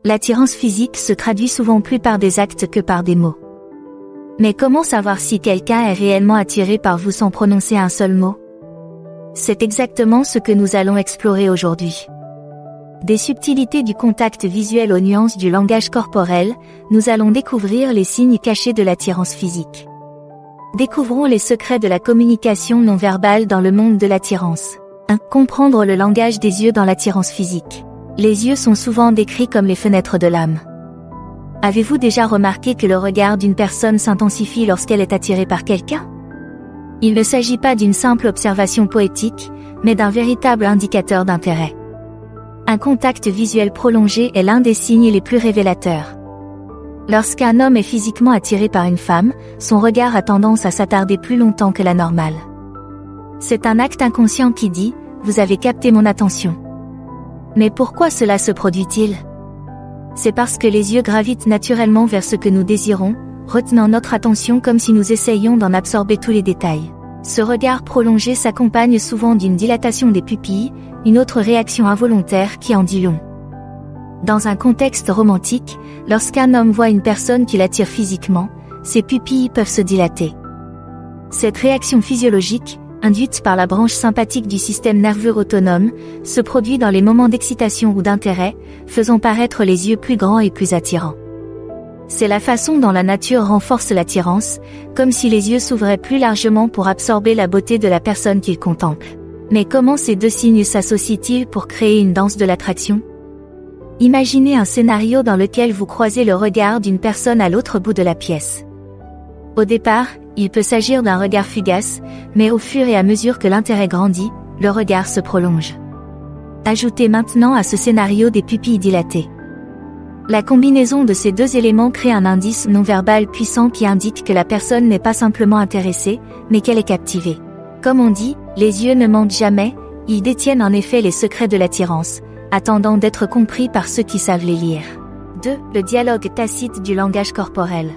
L'attirance physique se traduit souvent plus par des actes que par des mots. Mais comment savoir si quelqu'un est réellement attiré par vous sans prononcer un seul mot? C'est exactement ce que nous allons explorer aujourd'hui. Des subtilités du contact visuel aux nuances du langage corporel, nous allons découvrir les signes cachés de l'attirance physique. Découvrons les secrets de la communication non verbale dans le monde de l'attirance. 1. Comprendre le langage des yeux dans l'attirance physique. Les yeux sont souvent décrits comme les fenêtres de l'âme. Avez-vous déjà remarqué que le regard d'une personne s'intensifie lorsqu'elle est attirée par quelqu'un? Il ne s'agit pas d'une simple observation poétique, mais d'un véritable indicateur d'intérêt. Un contact visuel prolongé est l'un des signes les plus révélateurs. Lorsqu'un homme est physiquement attiré par une femme, son regard a tendance à s'attarder plus longtemps que la normale. C'est un acte inconscient qui dit « Vous avez capté mon attention ». Mais pourquoi cela se produit-il? C'est parce que les yeux gravitent naturellement vers ce que nous désirons, retenant notre attention comme si nous essayions d'en absorber tous les détails. Ce regard prolongé s'accompagne souvent d'une dilatation des pupilles, une autre réaction involontaire qui en dit long. Dans un contexte romantique, lorsqu'un homme voit une personne qui l'attire physiquement, ses pupilles peuvent se dilater. Cette réaction physiologique, induite par la branche sympathique du système nerveux autonome, se produit dans les moments d'excitation ou d'intérêt, faisant paraître les yeux plus grands et plus attirants. C'est la façon dont la nature renforce l'attirance, comme si les yeux s'ouvraient plus largement pour absorber la beauté de la personne qu'ils contemplent. Mais comment ces deux signes s'associent-ils pour créer une danse de l'attraction? Imaginez un scénario dans lequel vous croisez le regard d'une personne à l'autre bout de la pièce. Au départ, il peut s'agir d'un regard fugace, mais au fur et à mesure que l'intérêt grandit, le regard se prolonge. Ajoutez maintenant à ce scénario des pupilles dilatées. La combinaison de ces deux éléments crée un indice non-verbal puissant qui indique que la personne n'est pas simplement intéressée, mais qu'elle est captivée. Comme on dit, les yeux ne mentent jamais, ils détiennent en effet les secrets de l'attirance, attendant d'être compris par ceux qui savent les lire. 2. Le dialogue tacite du langage corporel.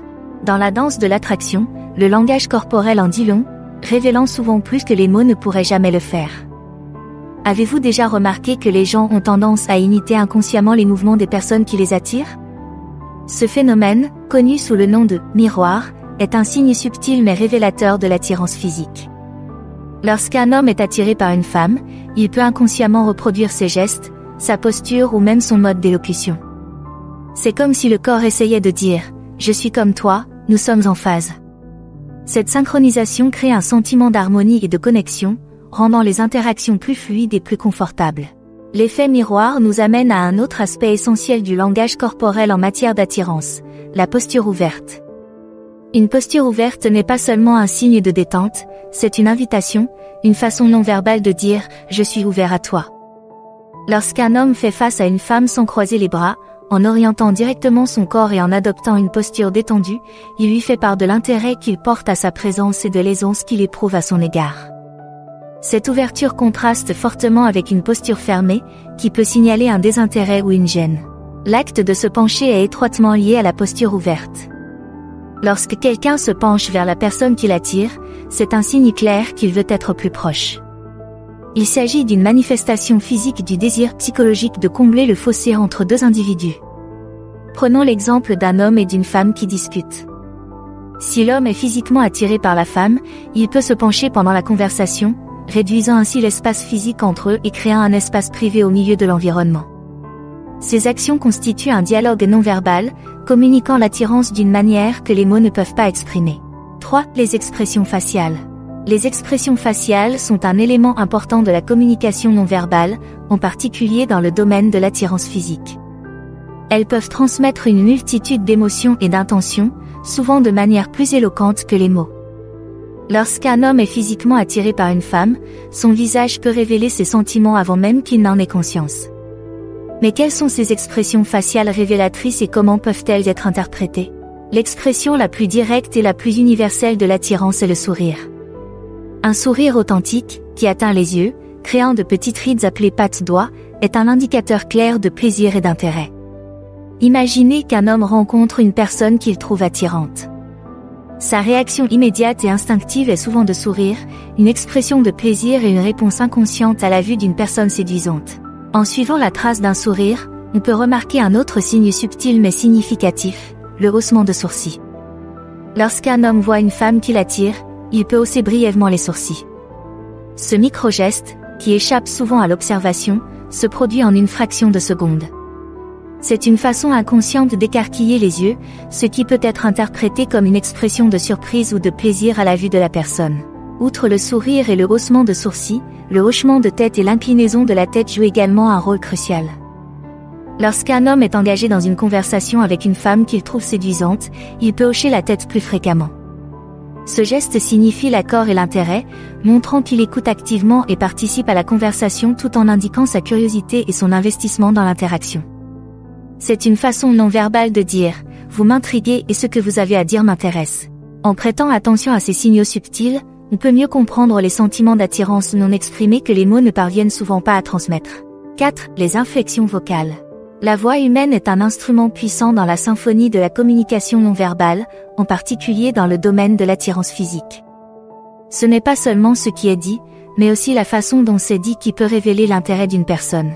Dans la danse de l'attraction, le langage corporel en dit long, révélant souvent plus que les mots ne pourraient jamais le faire. Avez-vous déjà remarqué que les gens ont tendance à imiter inconsciemment les mouvements des personnes qui les attirent? Ce phénomène, connu sous le nom de « miroir », est un signe subtil mais révélateur de l'attirance physique. Lorsqu'un homme est attiré par une femme, il peut inconsciemment reproduire ses gestes, sa posture ou même son mode d'élocution. C'est comme si le corps essayait de dire « Je suis comme toi, nous sommes en phase ». Cette synchronisation crée un sentiment d'harmonie et de connexion, rendant les interactions plus fluides et plus confortables. L'effet miroir nous amène à un autre aspect essentiel du langage corporel en matière d'attirance, la posture ouverte. Une posture ouverte n'est pas seulement un signe de détente, c'est une invitation, une façon non verbale de dire « je suis ouvert à toi ». Lorsqu'un homme fait face à une femme sans croiser les bras, en orientant directement son corps et en adoptant une posture détendue, il lui fait part de l'intérêt qu'il porte à sa présence et de l'aisance qu'il éprouve à son égard. Cette ouverture contraste fortement avec une posture fermée, qui peut signaler un désintérêt ou une gêne. L'acte de se pencher est étroitement lié à la posture ouverte. Lorsque quelqu'un se penche vers la personne qui l'attire, c'est un signe clair qu'il veut être plus proche. Il s'agit d'une manifestation physique du désir psychologique de combler le fossé entre deux individus. Prenons l'exemple d'un homme et d'une femme qui discutent. Si l'homme est physiquement attiré par la femme, il peut se pencher pendant la conversation, réduisant ainsi l'espace physique entre eux et créant un espace privé au milieu de l'environnement. Ces actions constituent un dialogue non-verbal, communiquant l'attirance d'une manière que les mots ne peuvent pas exprimer. 3. Les expressions faciales. Les expressions faciales sont un élément important de la communication non-verbale, en particulier dans le domaine de l'attirance physique. Elles peuvent transmettre une multitude d'émotions et d'intentions, souvent de manière plus éloquente que les mots. Lorsqu'un homme est physiquement attiré par une femme, son visage peut révéler ses sentiments avant même qu'il n'en ait conscience. Mais quelles sont ces expressions faciales révélatrices et comment peuvent-elles être interprétées? L'expression la plus directe et la plus universelle de l'attirance est le sourire. Un sourire authentique, qui atteint les yeux, créant de petites rides appelées pattes d'oie, est un indicateur clair de plaisir et d'intérêt. Imaginez qu'un homme rencontre une personne qu'il trouve attirante. Sa réaction immédiate et instinctive est souvent de sourire, une expression de plaisir et une réponse inconsciente à la vue d'une personne séduisante. En suivant la trace d'un sourire, On peut remarquer un autre signe subtil mais significatif, le haussement de sourcils. Lorsqu'un homme voit une femme qui l'attire, il peut hausser brièvement les sourcils. Ce micro-geste, qui échappe souvent à l'observation, se produit en une fraction de seconde. C'est une façon inconsciente d'écarquiller les yeux, ce qui peut être interprété comme une expression de surprise ou de plaisir à la vue de la personne. Outre le sourire et le haussement de sourcils, le hochement de tête et l'inclinaison de la tête jouent également un rôle crucial. Lorsqu'un homme est engagé dans une conversation avec une femme qu'il trouve séduisante, il peut hocher la tête plus fréquemment. Ce geste signifie l'accord et l'intérêt, montrant qu'il écoute activement et participe à la conversation tout en indiquant sa curiosité et son investissement dans l'interaction. C'est une façon non verbale de dire « vous m'intriguez et ce que vous avez à dire m'intéresse ». En prêtant attention à ces signaux subtils, on peut mieux comprendre les sentiments d'attirance non exprimés que les mots ne parviennent souvent pas à transmettre. 4. Les inflexions vocales. La voix humaine est un instrument puissant dans la symphonie de la communication non verbale, en particulier dans le domaine de l'attirance physique. Ce n'est pas seulement ce qui est dit, mais aussi la façon dont c'est dit qui peut révéler l'intérêt d'une personne.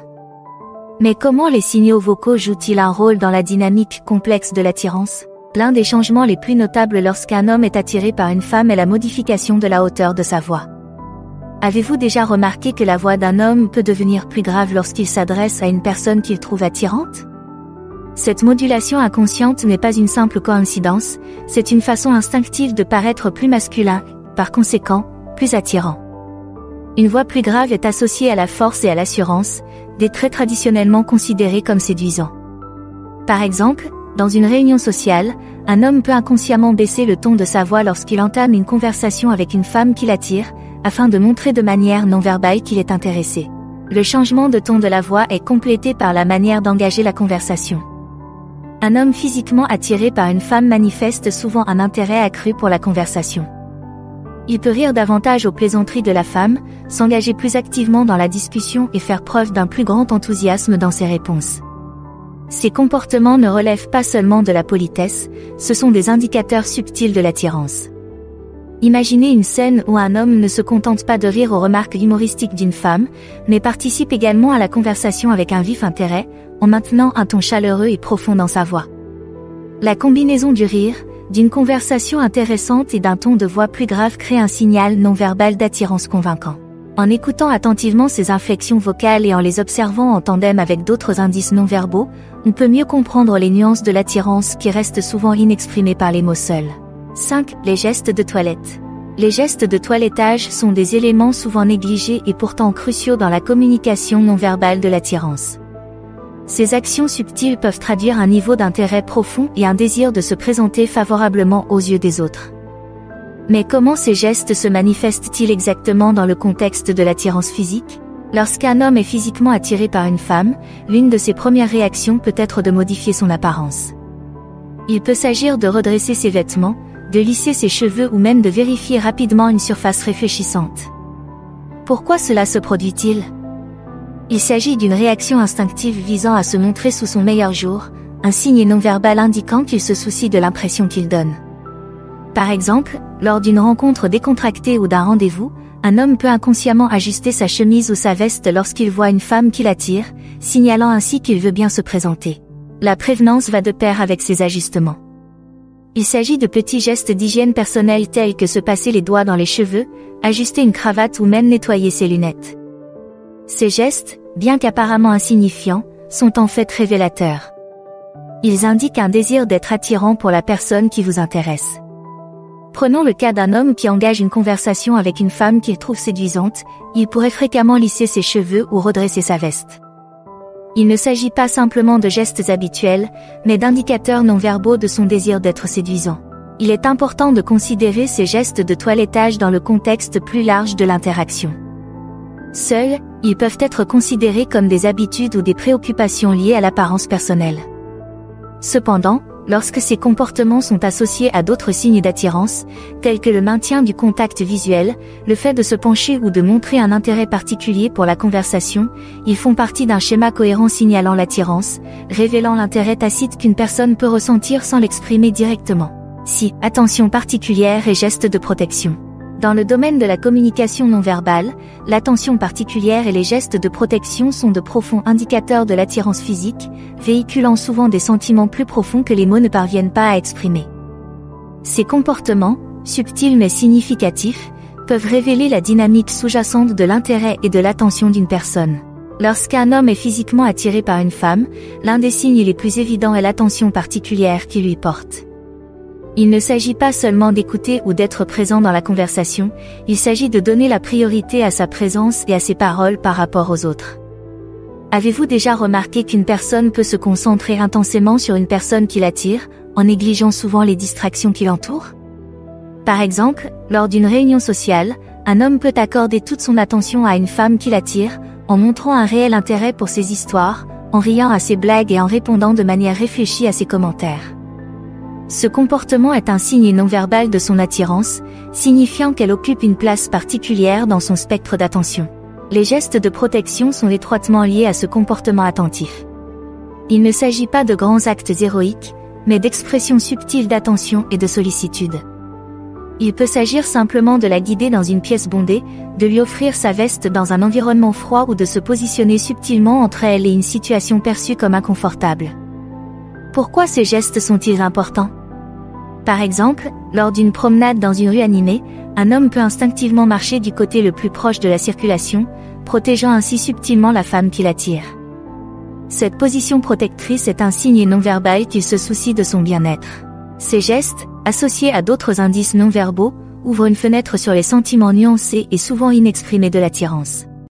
Mais comment les signaux vocaux jouent-ils un rôle dans la dynamique complexe de l'attirance ? L'un des changements les plus notables lorsqu'un homme est attiré par une femme est la modification de la hauteur de sa voix. Avez-vous déjà remarqué que la voix d'un homme peut devenir plus grave lorsqu'il s'adresse à une personne qu'il trouve attirante ? Cette modulation inconsciente n'est pas une simple coïncidence, c'est une façon instinctive de paraître plus masculin, par conséquent, plus attirant. Une voix plus grave est associée à la force et à l'assurance, des traits traditionnellement considérés comme séduisants. Par exemple, dans une réunion sociale, un homme peut inconsciemment baisser le ton de sa voix lorsqu'il entame une conversation avec une femme qui l'attire, afin de montrer de manière non verbale qu'il est intéressé. Le changement de ton de la voix est complété par la manière d'engager la conversation. Un homme physiquement attiré par une femme manifeste souvent un intérêt accru pour la conversation. Il peut rire davantage aux plaisanteries de la femme, s'engager plus activement dans la discussion et faire preuve d'un plus grand enthousiasme dans ses réponses. Ces comportements ne relèvent pas seulement de la politesse, ce sont des indicateurs subtils de l'attirance. Imaginez une scène où un homme ne se contente pas de rire aux remarques humoristiques d'une femme, mais participe également à la conversation avec un vif intérêt, en maintenant un ton chaleureux et profond dans sa voix. La combinaison du rire, d'une conversation intéressante et d'un ton de voix plus grave crée un signal non verbal d'attirance convaincant. En écoutant attentivement ces inflexions vocales et en les observant en tandem avec d'autres indices non verbaux, on peut mieux comprendre les nuances de l'attirance qui restent souvent inexprimées par les mots seuls. 5. Les gestes de toilette. Les gestes de toilettage sont des éléments souvent négligés et pourtant cruciaux dans la communication non verbale de l'attirance. Ces actions subtiles peuvent traduire un niveau d'intérêt profond et un désir de se présenter favorablement aux yeux des autres. Mais comment ces gestes se manifestent-ils exactement dans le contexte de l'attirance physique ? Lorsqu'un homme est physiquement attiré par une femme, l'une de ses premières réactions peut être de modifier son apparence. Il peut s'agir de redresser ses vêtements, de lisser ses cheveux ou même de vérifier rapidement une surface réfléchissante. Pourquoi cela se produit-il ? Il s'agit d'une réaction instinctive visant à se montrer sous son meilleur jour, un signe non-verbal indiquant qu'il se soucie de l'impression qu'il donne. Par exemple, lors d'une rencontre décontractée ou d'un rendez-vous, un homme peut inconsciemment ajuster sa chemise ou sa veste lorsqu'il voit une femme qui l'attire, signalant ainsi qu'il veut bien se présenter. La prévenance va de pair avec ces ajustements. Il s'agit de petits gestes d'hygiène personnelle tels que se passer les doigts dans les cheveux, ajuster une cravate ou même nettoyer ses lunettes. Ces gestes, bien qu'apparemment insignifiants, sont en fait révélateurs. Ils indiquent un désir d'être attirant pour la personne qui vous intéresse. Prenons le cas d'un homme qui engage une conversation avec une femme qu'il trouve séduisante, il pourrait fréquemment lisser ses cheveux ou redresser sa veste. Il ne s'agit pas simplement de gestes habituels, mais d'indicateurs non-verbaux de son désir d'être séduisant. Il est important de considérer ces gestes de toilettage dans le contexte plus large de l'interaction. Seuls, ils peuvent être considérés comme des habitudes ou des préoccupations liées à l'apparence personnelle. Cependant, lorsque ces comportements sont associés à d'autres signes d'attirance, tels que le maintien du contact visuel, le fait de se pencher ou de montrer un intérêt particulier pour la conversation, ils font partie d'un schéma cohérent signalant l'attirance, révélant l'intérêt tacite qu'une personne peut ressentir sans l'exprimer directement. 6. Attention particulière et gestes de protection. Dans le domaine de la communication non verbale, l'attention particulière et les gestes de protection sont de profonds indicateurs de l'attirance physique, véhiculant souvent des sentiments plus profonds que les mots ne parviennent pas à exprimer. Ces comportements, subtils mais significatifs, peuvent révéler la dynamique sous-jacente de l'intérêt et de l'attention d'une personne. Lorsqu'un homme est physiquement attiré par une femme, l'un des signes les plus évidents est l'attention particulière qu'il lui porte. Il ne s'agit pas seulement d'écouter ou d'être présent dans la conversation, il s'agit de donner la priorité à sa présence et à ses paroles par rapport aux autres. Avez-vous déjà remarqué qu'une personne peut se concentrer intensément sur une personne qui l'attire, en négligeant souvent les distractions qui l'entourent? Par exemple, lors d'une réunion sociale, un homme peut accorder toute son attention à une femme qui l'attire, en montrant un réel intérêt pour ses histoires, en riant à ses blagues et en répondant de manière réfléchie à ses commentaires. Ce comportement est un signe non-verbal de son attirance, signifiant qu'elle occupe une place particulière dans son spectre d'attention. Les gestes de protection sont étroitement liés à ce comportement attentif. Il ne s'agit pas de grands actes héroïques, mais d'expressions subtiles d'attention et de sollicitude. Il peut s'agir simplement de la guider dans une pièce bondée, de lui offrir sa veste dans un environnement froid ou de se positionner subtilement entre elle et une situation perçue comme inconfortable. Pourquoi ces gestes sont-ils importants? Par exemple, lors d'une promenade dans une rue animée, un homme peut instinctivement marcher du côté le plus proche de la circulation, protégeant ainsi subtilement la femme qui l'attire. Cette position protectrice est un signe non-verbal qu'il se soucie de son bien-être. Ces gestes, associés à d'autres indices non-verbaux, ouvrent une fenêtre sur les sentiments nuancés et souvent inexprimés de l'attirance.